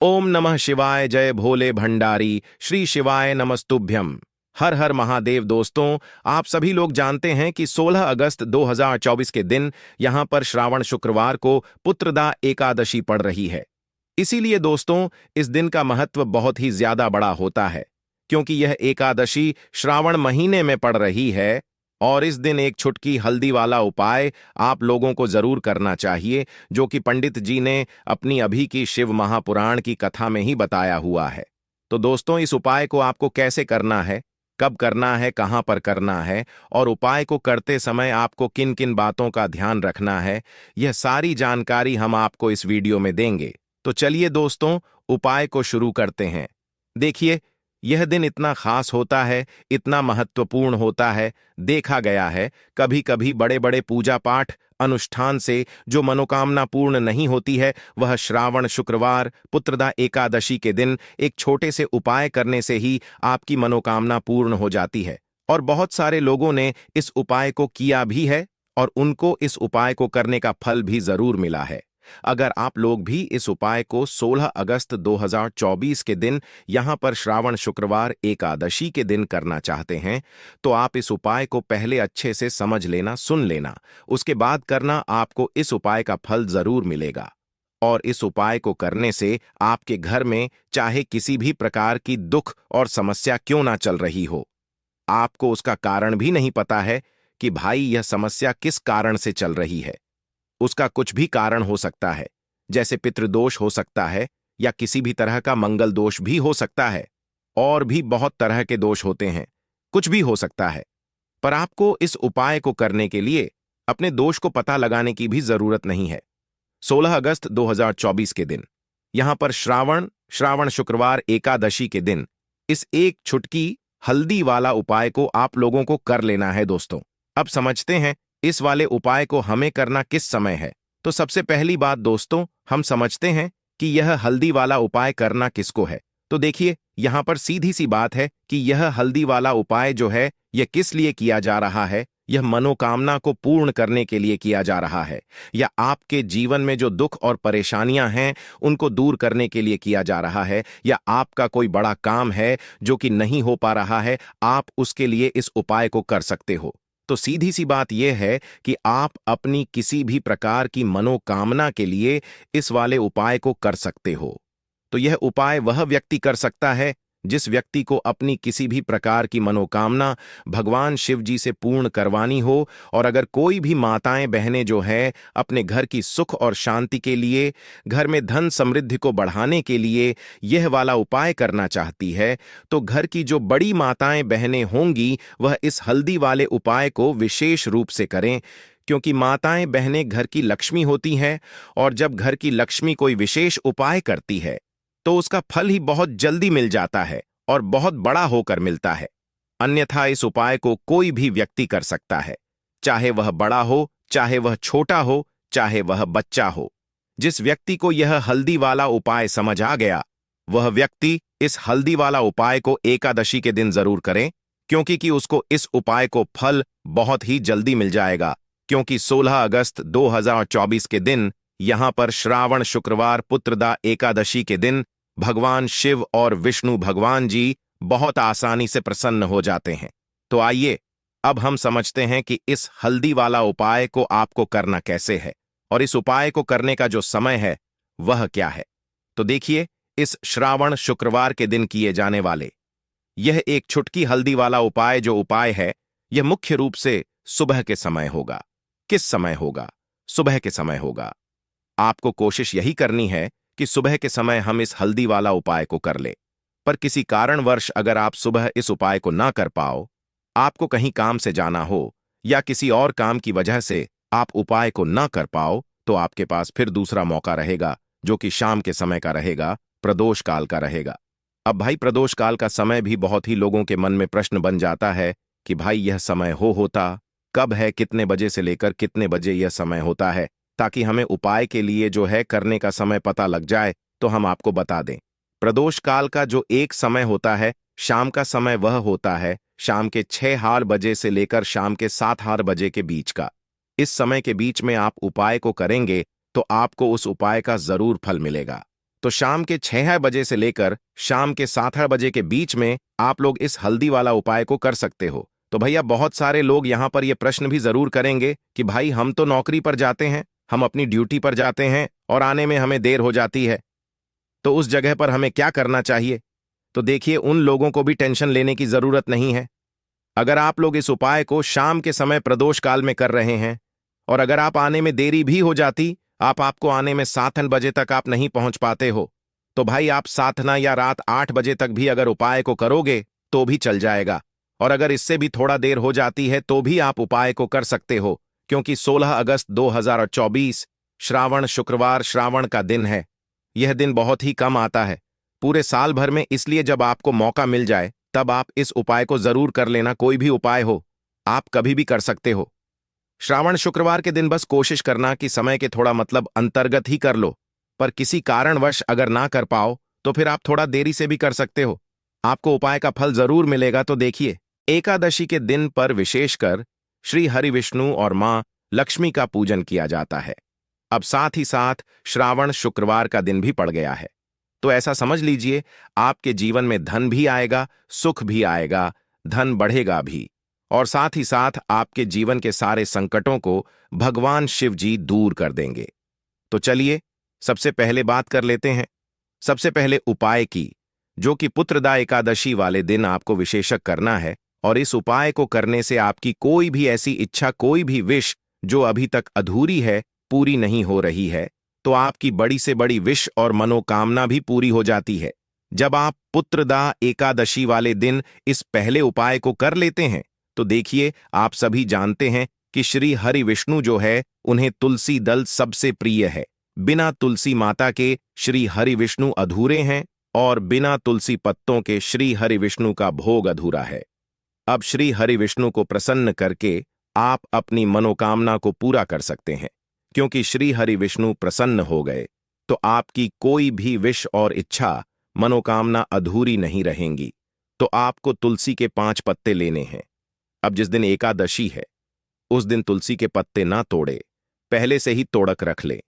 ओम नमः शिवाय। जय भोले भंडारी। श्री शिवाय नमस्तुभ्यम। हर हर महादेव। दोस्तों, आप सभी लोग जानते हैं कि 16 अगस्त 2024 के दिन यहां पर श्रावण शुक्रवार को पुत्रदा एकादशी पड़ रही है। इसीलिए दोस्तों, इस दिन का महत्व बहुत ही ज्यादा बड़ा होता है, क्योंकि यह एकादशी श्रावण महीने में पड़ रही है। और इस दिन एक छुटकी हल्दी वाला उपाय आप लोगों को जरूर करना चाहिए, जो कि पंडित जी ने अपनी अभी की शिव महापुराण की कथा में ही बताया हुआ है। तो दोस्तों, इस उपाय को आपको कैसे करना है, कब करना है, कहां पर करना है, और उपाय को करते समय आपको किन किन बातों का ध्यान रखना है, यह सारी जानकारी हम आपको इस वीडियो में देंगे। तो चलिए दोस्तों, उपाय को शुरू करते हैं। देखिए, यह दिन इतना खास होता है, इतना महत्वपूर्ण होता है। देखा गया है कभी कभी बड़े बड़े पूजा पाठ अनुष्ठान से जो मनोकामना पूर्ण नहीं होती है, वह श्रावण शुक्रवार पुत्रदा एकादशी के दिन एक छोटे से उपाय करने से ही आपकी मनोकामना पूर्ण हो जाती है। और बहुत सारे लोगों ने इस उपाय को किया भी है और उनको इस उपाय को करने का फल भी जरूर मिला है। अगर आप लोग भी इस उपाय को 16 अगस्त 2024 के दिन यहां पर श्रावण शुक्रवार एकादशी के दिन करना चाहते हैं, तो आप इस उपाय को पहले अच्छे से समझ लेना, सुन लेना, उसके बाद करना। आपको इस उपाय का फल जरूर मिलेगा। और इस उपाय को करने से आपके घर में चाहे किसी भी प्रकार की दुख और समस्या क्यों ना चल रही हो, आपको उसका कारण भी नहीं पता है कि भाई यह समस्या किस कारण से चल रही है। उसका कुछ भी कारण हो सकता है, जैसे पितृदोष हो सकता है, या किसी भी तरह का मंगल दोष भी हो सकता है। और भी बहुत तरह के दोष होते हैं, कुछ भी हो सकता है। पर आपको इस उपाय को करने के लिए अपने दोष को पता लगाने की भी जरूरत नहीं है। 16 अगस्त 2024 के दिन यहां पर श्रावण शुक्रवार एकादशी के दिन इस एक छुटकी हल्दी वाला उपाय को आप लोगों को कर लेना है। दोस्तों, अब समझते हैं इस वाले उपाय को हमें करना किस समय है। तो सबसे पहली बात दोस्तों, हम समझते हैं कि यह हल्दी वाला उपाय करना किसको है। तो देखिए, यहां पर सीधी सी बात है कि यह हल्दी वाला उपाय जो है, यह किस लिए किया जा रहा है। यह मनोकामना को पूर्ण करने के लिए किया जा रहा है, या आपके जीवन में जो दुख और परेशानियां हैं उनको दूर करने के लिए किया जा रहा है, या आपका कोई बड़ा काम है जो कि नहीं हो पा रहा है, आप उसके लिए इस उपाय को कर सकते हो। तो सीधी सी बात यह है कि आप अपनी किसी भी प्रकार की मनोकामना के लिए इस वाले उपाय को कर सकते हो। तो यह उपाय वह व्यक्ति कर सकता है जिस व्यक्ति को अपनी किसी भी प्रकार की मनोकामना भगवान शिव जी से पूर्ण करवानी हो। और अगर कोई भी माताएं बहनें जो है अपने घर की सुख और शांति के लिए, घर में धन समृद्धि को बढ़ाने के लिए यह वाला उपाय करना चाहती है, तो घर की जो बड़ी माताएं बहनें होंगी वह इस हल्दी वाले उपाय को विशेष रूप से करें, क्योंकि माताएं बहनें घर की लक्ष्मी होती हैं। और जब घर की लक्ष्मी कोई विशेष उपाय करती है तो उसका फल ही बहुत जल्दी मिल जाता है और बहुत बड़ा होकर मिलता है। अन्यथा इस उपाय को कोई भी व्यक्ति कर सकता है, चाहे वह बड़ा हो, चाहे वह छोटा हो, चाहे वह बच्चा हो। जिस व्यक्ति को यह हल्दी वाला उपाय समझ आ गया, वह व्यक्ति इस हल्दी वाला उपाय को एकादशी के दिन जरूर करें, क्योंकि उसको इस उपाय को फल बहुत ही जल्दी मिल जाएगा। क्योंकि 16 अगस्त 2024 के दिन यहां पर श्रावण शुक्रवार पुत्रदा एकादशी के दिन भगवान शिव और विष्णु भगवान जी बहुत आसानी से प्रसन्न हो जाते हैं। तो आइए अब हम समझते हैं कि इस हल्दी वाला उपाय को आपको करना कैसे है, और इस उपाय को करने का जो समय है वह क्या है। तो देखिए, इस श्रावण शुक्रवार के दिन किए जाने वाले यह एक छुटकी हल्दी वाला उपाय जो उपाय है, यह मुख्य रूप से सुबह के समय होगा। किस समय होगा? सुबह के समय होगा। आपको कोशिश यही करनी है कि सुबह के समय हम इस हल्दी वाला उपाय को कर ले। पर किसी कारणवश अगर आप सुबह इस उपाय को ना कर पाओ, आपको कहीं काम से जाना हो, या किसी और काम की वजह से आप उपाय को ना कर पाओ, तो आपके पास फिर दूसरा मौका रहेगा, जो कि शाम के समय का रहेगा, प्रदोष काल का रहेगा। अब भाई, प्रदोष काल का समय भी बहुत ही लोगों के मन में प्रश्न बन जाता है कि भाई यह समय होता कब है, कितने बजे से लेकर कितने बजे यह समय होता है, ताकि हमें उपाय के लिए जो है करने का समय पता लग जाए। तो हम आपको बता दें, प्रदोष काल का जो एक समय होता है, शाम का समय, वह होता है शाम के 6 बजे से लेकर शाम के 7 बजे के बीच का। इस समय के बीच में आप उपाय को करेंगे तो आपको उस उपाय का जरूर फल मिलेगा। तो शाम के 6 बजे से लेकर शाम के 7 बजे के बीच में आप लोग इस हल्दी वाला उपाय को कर सकते हो। तो भैया बहुत सारे लोग यहाँ पर ये प्रश्न भी जरूर करेंगे कि भाई हम तो नौकरी पर जाते हैं, हम अपनी ड्यूटी पर जाते हैं और आने में हमें देर हो जाती है, तो उस जगह पर हमें क्या करना चाहिए? तो देखिए, उन लोगों को भी टेंशन लेने की जरूरत नहीं है। अगर आप लोग इस उपाय को शाम के समय प्रदोष काल में कर रहे हैं और अगर आप आने में देरी भी हो जाती, आपको आने में 7 बजे तक आप नहीं पहुंच पाते हो, तो भाई आप 7 या रात 8 बजे तक भी अगर उपाय को करोगे तो भी चल जाएगा। और अगर इससे भी थोड़ा देर हो जाती है तो भी आप उपाय को कर सकते हो, क्योंकि 16 अगस्त 2024 श्रावण शुक्रवार श्रावण का दिन है। यह दिन बहुत ही कम आता है पूरे साल भर में, इसलिए जब आपको मौका मिल जाए तब आप इस उपाय को जरूर कर लेना। कोई भी उपाय हो, आप कभी भी कर सकते हो। श्रावण शुक्रवार के दिन बस कोशिश करना कि समय के थोड़ा अंतर्गत ही कर लो, पर किसी कारणवश अगर ना कर पाओ तो फिर आप थोड़ा देरी से भी कर सकते हो, आपको उपाय का फल जरूर मिलेगा। तो देखिए, एकादशी के दिन पर विशेषकर श्री हरि विष्णु और मां लक्ष्मी का पूजन किया जाता है। अब साथ ही साथ श्रावण शुक्रवार का दिन भी पड़ गया है, तो ऐसा समझ लीजिए आपके जीवन में धन भी आएगा, सुख भी आएगा, धन बढ़ेगा भी, और साथ ही साथ आपके जीवन के सारे संकटों को भगवान शिव जी दूर कर देंगे। तो चलिए सबसे पहले बात कर लेते हैं। सबसे पहले उपाय की, जो कि पुत्रदा एकादशी वाले दिन आपको विशेषक करना है, और इस उपाय को करने से आपकी कोई भी ऐसी इच्छा, कोई भी विश जो अभी तक अधूरी है, पूरी नहीं हो रही है, तो आपकी बड़ी से बड़ी विश और मनोकामना भी पूरी हो जाती है। जब आप पुत्रदा एकादशी वाले दिन इस पहले उपाय को कर लेते हैं तो देखिए, आप सभी जानते हैं कि श्री हरि विष्णु जो है उन्हें तुलसी दल सबसे प्रिय है। बिना तुलसी माता के श्री हरि विष्णु अधूरे हैं और बिना तुलसी पत्तों के श्री हरि विष्णु का भोग अधूरा है। अब श्री हरि विष्णु को प्रसन्न करके आप अपनी मनोकामना को पूरा कर सकते हैं, क्योंकि श्री हरि विष्णु प्रसन्न हो गए तो आपकी कोई भी विश और इच्छा, मनोकामना अधूरी नहीं रहेंगी। तो आपको तुलसी के 5 पत्ते लेने हैं। अब जिस दिन एकादशी है उस दिन तुलसी के पत्ते ना तोड़े, पहले से ही तोड़क रख ले।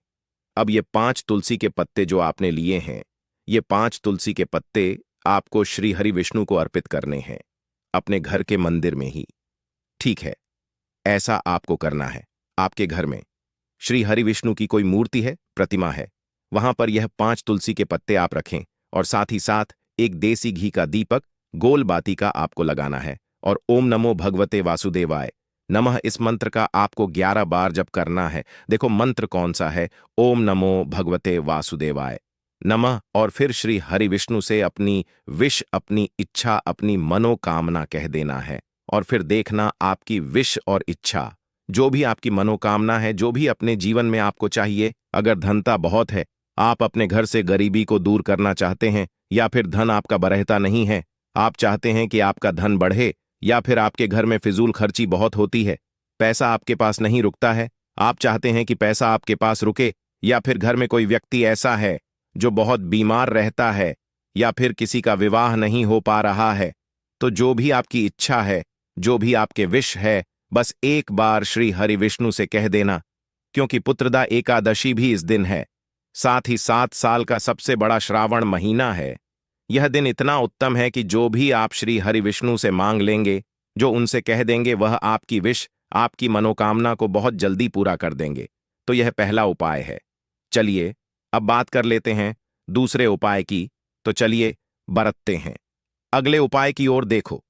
अब ये 5 तुलसी के पत्ते जो आपने लिए हैं, ये 5 तुलसी के पत्ते आपको श्री हरि विष्णु को अर्पित करने हैं, अपने घर के मंदिर में ही। ठीक है, ऐसा आपको करना है। आपके घर में श्री हरि विष्णु की कोई मूर्ति है, प्रतिमा है, वहां पर यह 5 तुलसी के पत्ते आप रखें और साथ ही साथ एक देसी घी का दीपक गोल बाती का आपको लगाना है और ओम नमो भगवते वासुदेवाय नमः इस मंत्र का आपको 11 बार जप करना है। देखो मंत्र कौन सा है, ओम नमो भगवते वासुदेवाय नमः, और फिर श्री हरि विष्णु से अपनी विश, अपनी इच्छा, अपनी मनोकामना कह देना है। और फिर देखना आपकी विश और इच्छा, जो भी आपकी मनोकामना है, जो भी अपने जीवन में आपको चाहिए, अगर धनता बहुत है, आप अपने घर से गरीबी को दूर करना चाहते हैं, या फिर धन आपका बरहता नहीं है, आप चाहते हैं कि आपका धन बढ़े, या फिर आपके घर में फिजूल खर्ची बहुत होती है, पैसा आपके पास नहीं रुकता है, आप चाहते हैं कि पैसा आपके पास रुके, या फिर घर में कोई व्यक्ति ऐसा है जो बहुत बीमार रहता है, या फिर किसी का विवाह नहीं हो पा रहा है, तो जो भी आपकी इच्छा है, जो भी आपके विश है, बस एक बार श्री हरि विष्णु से कह देना। क्योंकि पुत्रदा एकादशी भी इस दिन है, साथ ही 7 साल का सबसे बड़ा श्रावण महीना है। यह दिन इतना उत्तम है कि जो भी आप श्री हरि विष्णु से मांग लेंगे, जो उनसे कह देंगे, वह आपकी विश, आपकी मनोकामना को बहुत जल्दी पूरा कर देंगे। तो यह पहला उपाय है। चलिए अब बात कर लेते हैं दूसरे उपाय की। तो चलिए बरतते हैं अगले उपाय की ओर। देखो,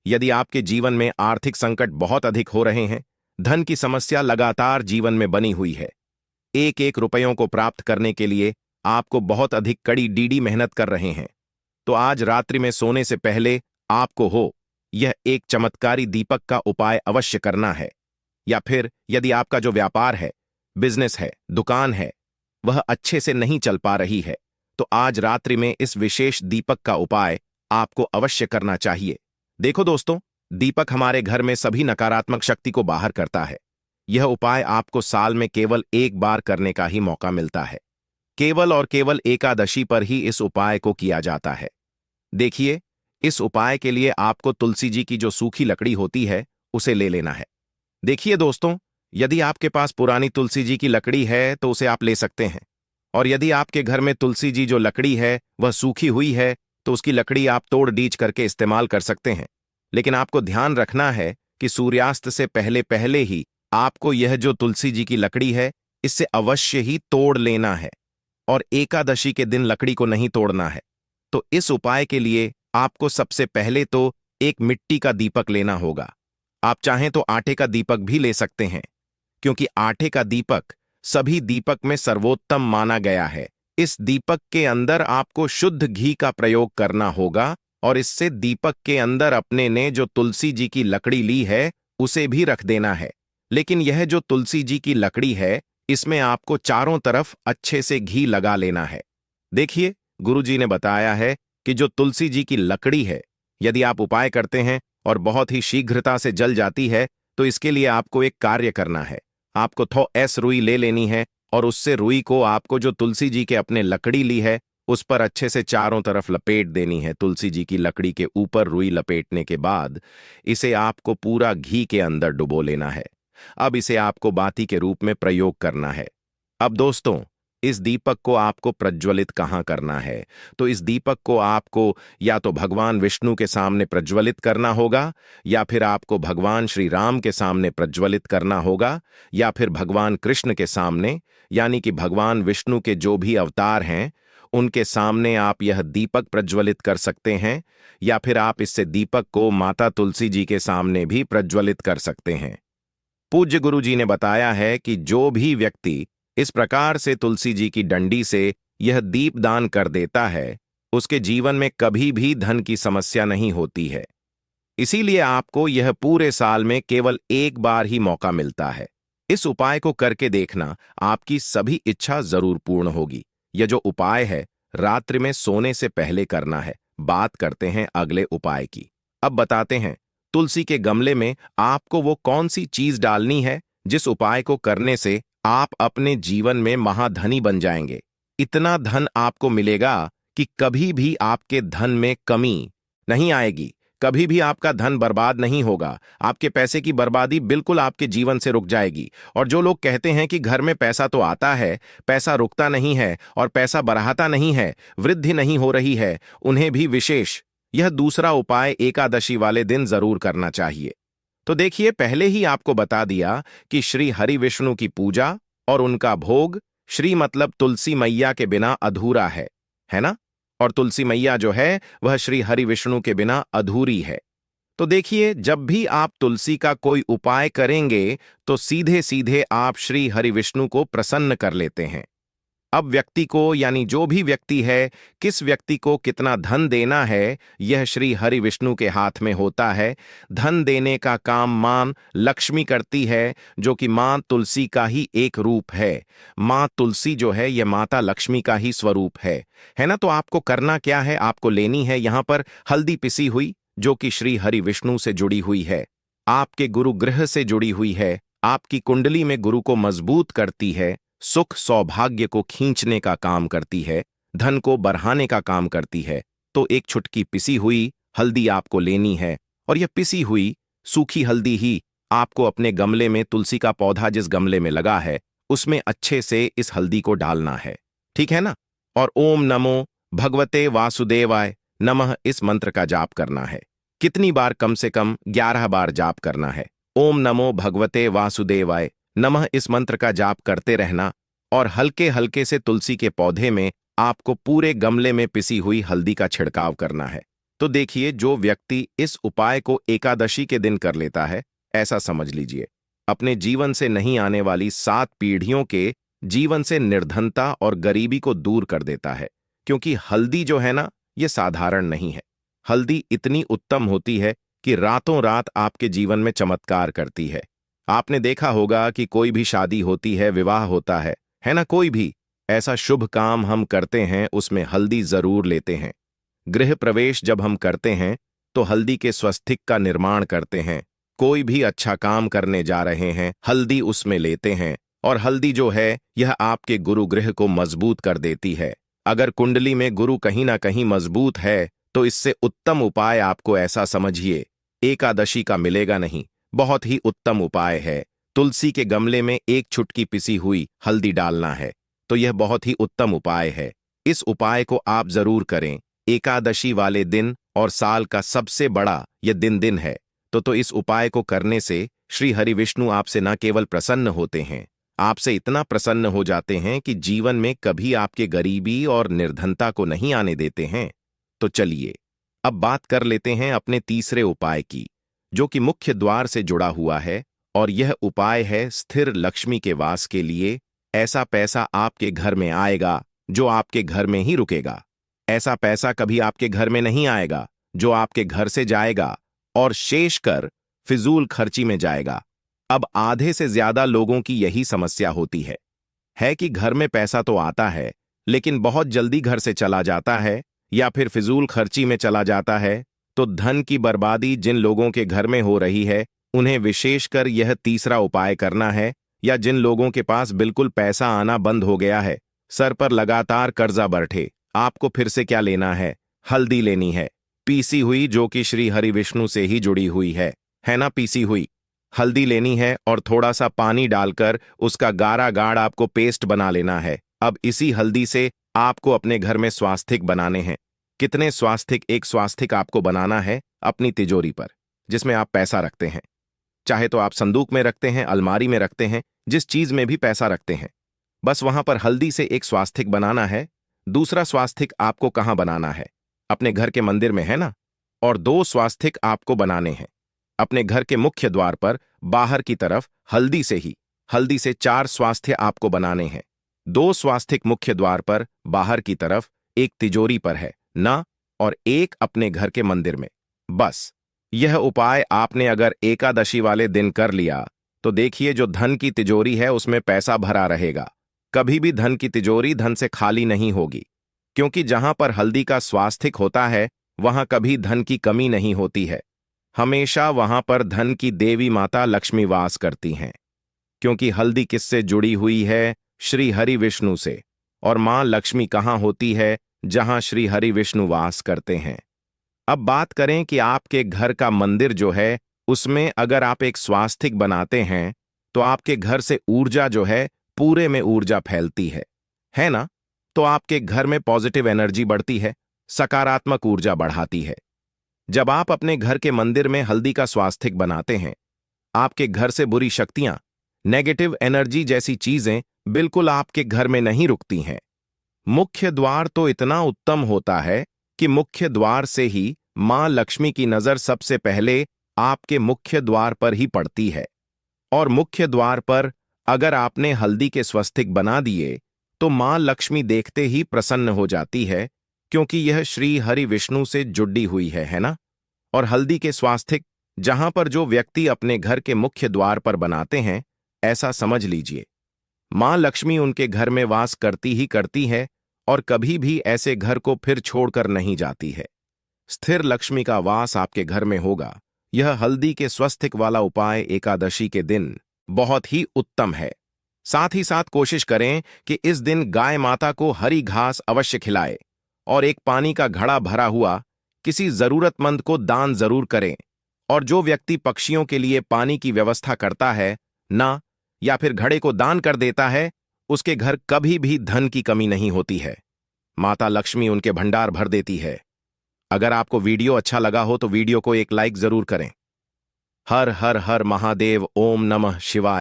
यदि आपके जीवन में आर्थिक संकट बहुत अधिक हो रहे हैं, धन की समस्या लगातार जीवन में बनी हुई है, एक एक रुपयों को प्राप्त करने के लिए आपको बहुत अधिक कड़ी डीडी मेहनत कर रहे हैं, तो आज रात्रि में सोने से पहले आपको यह एक चमत्कारी दीपक का उपाय अवश्य करना है। या फिर यदि आपका जो व्यापार है, बिजनेस है, दुकान है, वह अच्छे से नहीं चल पा रही है, तो आज रात्रि में इस विशेष दीपक का उपाय आपको अवश्य करना चाहिए। देखो दोस्तों, दीपक हमारे घर में सभी नकारात्मक शक्ति को बाहर करता है। यह उपाय आपको साल में केवल एक बार करने का ही मौका मिलता है। केवल और केवल एकादशी पर ही इस उपाय को किया जाता है। देखिए, इस उपाय के लिए आपको तुलसी जी की जो सूखी लकड़ी होती है उसे ले लेना है। देखिए दोस्तों, यदि आपके पास पुरानी तुलसी जी की लकड़ी है तो उसे आप ले सकते हैं, और यदि आपके घर में तुलसी जी जो लकड़ी है वह सूखी हुई है तो उसकी लकड़ी आप तोड़ डीच करके इस्तेमाल कर सकते हैं। लेकिन आपको ध्यान रखना है कि सूर्यास्त से पहले पहले ही आपको यह जो तुलसी जी की लकड़ी है इससे अवश्य ही तोड़ लेना है, और एकादशी के दिन लकड़ी को नहीं तोड़ना है। तो इस उपाय के लिए आपको सबसे पहले तो एक मिट्टी का दीपक लेना होगा। आप चाहें तो आटे का दीपक भी ले सकते हैं, क्योंकि आटे का दीपक सभी दीपक में सर्वोत्तम माना गया है। इस दीपक के अंदर आपको शुद्ध घी का प्रयोग करना होगा और इससे दीपक के अंदर अपने ने जो तुलसी जी की लकड़ी ली है उसे भी रख देना है। लेकिन यह जो तुलसी जी की लकड़ी है इसमें आपको चारों तरफ अच्छे से घी लगा लेना है। देखिए, गुरुजी ने बताया है कि जो तुलसी जी की लकड़ी है, यदि आप उपाय करते हैं और बहुत ही शीघ्रता से जल जाती है तो इसके लिए आपको एक कार्य करना है। आपको थो एस रुई ले लेनी है और उससे रुई को आपको जो तुलसी जी के अपने लकड़ी ली है उस पर अच्छे से चारों तरफ लपेट देनी है। तुलसी जी की लकड़ी के ऊपर रुई लपेटने के बाद इसे आपको पूरा घी के अंदर डुबो लेना है। अब इसे आपको बाती के रूप में प्रयोग करना है। अब दोस्तों, इस दीपक को आपको प्रज्वलित कहाँ करना है? तो इस दीपक को आपको या तो भगवान विष्णु के सामने प्रज्वलित करना होगा, या फिर आपको भगवान श्री राम के सामने प्रज्वलित करना होगा, या फिर भगवान कृष्ण के सामने, यानी कि भगवान विष्णु के जो भी अवतार हैं उनके सामने आप यह दीपक प्रज्वलित कर सकते हैं, या फिर आप इससे दीपक को माता तुलसी जी के सामने भी प्रज्वलित कर सकते हैं। पूज्य गुरु जी ने बताया है कि जो भी व्यक्ति इस प्रकार से तुलसी जी की डंडी से यह दीप दान कर देता है उसके जीवन में कभी भी धन की समस्या नहीं होती है। इसीलिए आपको यह पूरे साल में केवल एक बार ही मौका मिलता है। इस उपाय को करके देखना, आपकी सभी इच्छा जरूर पूर्ण होगी। यह जो उपाय है रात्रि में सोने से पहले करना है। बात करते हैं अगले उपाय की। अब बताते हैं तुलसी के गमले में आपको वो कौन सी चीज डालनी है जिस उपाय को करने से आप अपने जीवन में महाधनी बन जाएंगे। इतना धन आपको मिलेगा कि कभी भी आपके धन में कमी नहीं आएगी, कभी भी आपका धन बर्बाद नहीं होगा। आपके पैसे की बर्बादी बिल्कुल आपके जीवन से रुक जाएगी। और जो लोग कहते हैं कि घर में पैसा तो आता है, पैसा रुकता नहीं है और पैसा बढ़ाता नहीं है, वृद्धि नहीं हो रही है, उन्हें भी विशेष यह दूसरा उपाय एकादशी वाले दिन जरूर करना चाहिए। तो देखिए, पहले ही आपको बता दिया कि श्री हरि विष्णु की पूजा और उनका भोग, श्री मतलब तुलसी मैया के बिना अधूरा है ना? और तुलसी मैया जो है वह श्री हरि विष्णु के बिना अधूरी है। तो देखिए, जब भी आप तुलसी का कोई उपाय करेंगे तो सीधे सीधे आप श्री हरि विष्णु को प्रसन्न कर लेते हैं। अब व्यक्ति को, यानी जो भी व्यक्ति है, किस व्यक्ति को कितना धन देना है यह श्री हरि विष्णु के हाथ में होता है। धन देने का काम मां लक्ष्मी करती है, जो कि मां तुलसी का ही एक रूप है। मां तुलसी जो है यह माता लक्ष्मी का ही स्वरूप है ना? तो आपको करना क्या है? आपको लेनी है यहां पर हल्दी पिसी हुई, जो कि श्री हरि विष्णु से जुड़ी हुई है, आपके गुरु ग्रह से जुड़ी हुई है, आपकी कुंडली में गुरु को मजबूत करती है, सुख सौभाग्य को खींचने का काम करती है, धन को बढ़ाने का काम करती है। तो एक छुटकी पिसी हुई हल्दी आपको लेनी है, और यह पिसी हुई सूखी हल्दी ही आपको अपने गमले में, तुलसी का पौधा जिस गमले में लगा है उसमें अच्छे से इस हल्दी को डालना है, ठीक है ना? और ओम नमो भगवते वासुदेवाय नमः इस मंत्र का जाप करना है। कितनी बार? कम से कम 11 बार जाप करना है। ओम नमो भगवते वासुदेवाय नमः इस मंत्र का जाप करते रहना, और हल्के हल्के से तुलसी के पौधे में आपको पूरे गमले में पिसी हुई हल्दी का छिड़काव करना है। तो देखिए, जो व्यक्ति इस उपाय को एकादशी के दिन कर लेता है, ऐसा समझ लीजिए अपने जीवन से नहीं आने वाली 7 पीढ़ियों के जीवन से निर्धनता और गरीबी को दूर कर देता है। क्योंकि हल्दी जो है ना, यह साधारण नहीं है। हल्दी इतनी उत्तम होती है कि रातों रात आपके जीवन में चमत्कार करती है। आपने देखा होगा कि कोई भी शादी होती है, विवाह होता है ना? कोई भी ऐसा शुभ काम हम करते हैं उसमें हल्दी जरूर लेते हैं। गृह प्रवेश जब हम करते हैं तो हल्दी के स्वस्तिक का निर्माण करते हैं। कोई भी अच्छा काम करने जा रहे हैं, हल्दी उसमें लेते हैं, और हल्दी जो है यह आपके गुरु गृह को मजबूत कर देती है। अगर कुंडली में गुरु कहीं ना कहीं मजबूत है तो इससे उत्तम उपाय आपको, ऐसा समझिए, एकादशी का मिलेगा नहीं। बहुत ही उत्तम उपाय है। तुलसी के गमले में एक छुटकी पिसी हुई हल्दी डालना है, तो यह बहुत ही उत्तम उपाय है। इस उपाय को आप जरूर करें। एकादशी वाले दिन और साल का सबसे बड़ा यह दिन है। तो इस उपाय को करने से श्री हरि विष्णु आपसे न केवल प्रसन्न होते हैं, आपसे इतना प्रसन्न हो जाते हैं कि जीवन में कभी आपके गरीबी और निर्धनता को नहीं आने देते हैं। तो चलिए अब बात कर लेते हैं अपने तीसरे उपाय की, जो कि मुख्य द्वार से जुड़ा हुआ है। और यह उपाय है स्थिर लक्ष्मी के वास के लिए। ऐसा पैसा आपके घर में आएगा जो आपके घर में ही रुकेगा। ऐसा पैसा कभी आपके घर में नहीं आएगा जो आपके घर से जाएगा और शेष कर फिजूल खर्ची में जाएगा। अब आधे से ज्यादा लोगों की यही समस्या होती है कि घर में पैसा तो आता है लेकिन बहुत जल्दी घर से चला जाता है या फिर फिजूल खर्ची में चला जाता है। तो धन की बर्बादी जिन लोगों के घर में हो रही है उन्हें विशेषकर यह तीसरा उपाय करना है। या जिन लोगों के पास बिल्कुल पैसा आना बंद हो गया है, सर पर लगातार कर्जा बैठे, आपको फिर से क्या लेना है? हल्दी लेनी है, पीसी हुई, जो कि श्री हरि विष्णु से ही जुड़ी हुई है ना? पीसी हुई हल्दी लेनी है और थोड़ा सा पानी डालकर उसका गाढ़ा गाढ़ आपको पेस्ट बना लेना है। अब इसी हल्दी से आपको अपने घर में स्वास्तिक बनाने हैं। कितने स्वास्तिक? एक स्वास्तिक आपको बनाना है अपनी तिजोरी पर, जिसमें आप पैसा रखते हैं। चाहे तो आप संदूक में रखते हैं, अलमारी में रखते हैं, जिस चीज में भी पैसा रखते हैं, बस वहां पर हल्दी से एक स्वास्तिक बनाना है। दूसरा स्वास्तिक आपको कहां बनाना है? अपने घर के मंदिर में, है ना? और 2 स्वास्तिक आपको बनाने हैं अपने घर के मुख्य द्वार पर बाहर की तरफ, हल्दी से ही। हल्दी से 4 स्वास्तिक आपको बनाने हैं। 2 स्वास्तिक मुख्य द्वार पर बाहर की तरफ, एक तिजोरी पर है ना, और एक अपने घर के मंदिर में। बस यह उपाय आपने अगर एकादशी वाले दिन कर लिया तो देखिए, जो धन की तिजोरी है उसमें पैसा भरा रहेगा। कभी भी धन की तिजोरी धन से खाली नहीं होगी, क्योंकि जहां पर हल्दी का स्वास्तिक होता है वहां कभी धन की कमी नहीं होती है। हमेशा वहां पर धन की देवी माता लक्ष्मी वास करती हैं, क्योंकि हल्दी किससे जुड़ी हुई है? श्री हरि विष्णु से। और मां लक्ष्मी कहां होती है? जहां श्री हरि विष्णु वास करते हैं। अब बात करें कि आपके घर का मंदिर जो है उसमें अगर आप एक स्वास्तिक बनाते हैं तो आपके घर से ऊर्जा जो है, पूरे में ऊर्जा फैलती है ना? तो आपके घर में पॉजिटिव एनर्जी बढ़ती है, सकारात्मक ऊर्जा बढ़ाती है। जब आप अपने घर के मंदिर में हल्दी का स्वास्तिक बनाते हैं, आपके घर से बुरी शक्तियां, नेगेटिव एनर्जी जैसी चीजें बिल्कुल आपके घर में नहीं रुकती हैं। मुख्य द्वार तो इतना उत्तम होता है कि मुख्य द्वार से ही मां लक्ष्मी की नजर सबसे पहले आपके मुख्य द्वार पर ही पड़ती है। और मुख्य द्वार पर अगर आपने हल्दी के स्वस्तिक बना दिए तो मां लक्ष्मी देखते ही प्रसन्न हो जाती है, क्योंकि यह श्री हरि विष्णु से जुड़ी हुई है ना? और हल्दी के स्वास्तिक जहां पर जो व्यक्ति अपने घर के मुख्य द्वार पर बनाते हैं, ऐसा समझ लीजिए मां लक्ष्मी उनके घर में वास करती ही करती है और कभी भी ऐसे घर को फिर छोड़कर नहीं जाती है। स्थिर लक्ष्मी का वास आपके घर में होगा। यह हल्दी के स्वस्तिक वाला उपाय एकादशी के दिन बहुत ही उत्तम है। साथ ही साथ कोशिश करें कि इस दिन गाय माता को हरी घास अवश्य खिलाए और एक पानी का घड़ा भरा हुआ किसी जरूरतमंद को दान जरूर करें। और जो व्यक्ति पक्षियों के लिए पानी की व्यवस्था करता है ना, या फिर घड़े को दान कर देता है, उसके घर कभी भी धन की कमी नहीं होती है। माता लक्ष्मी उनके भंडार भर देती है। अगर आपको वीडियो अच्छा लगा हो तो वीडियो को एक लाइक जरूर करें। हर हर हर महादेव। ओम नमः शिवाय।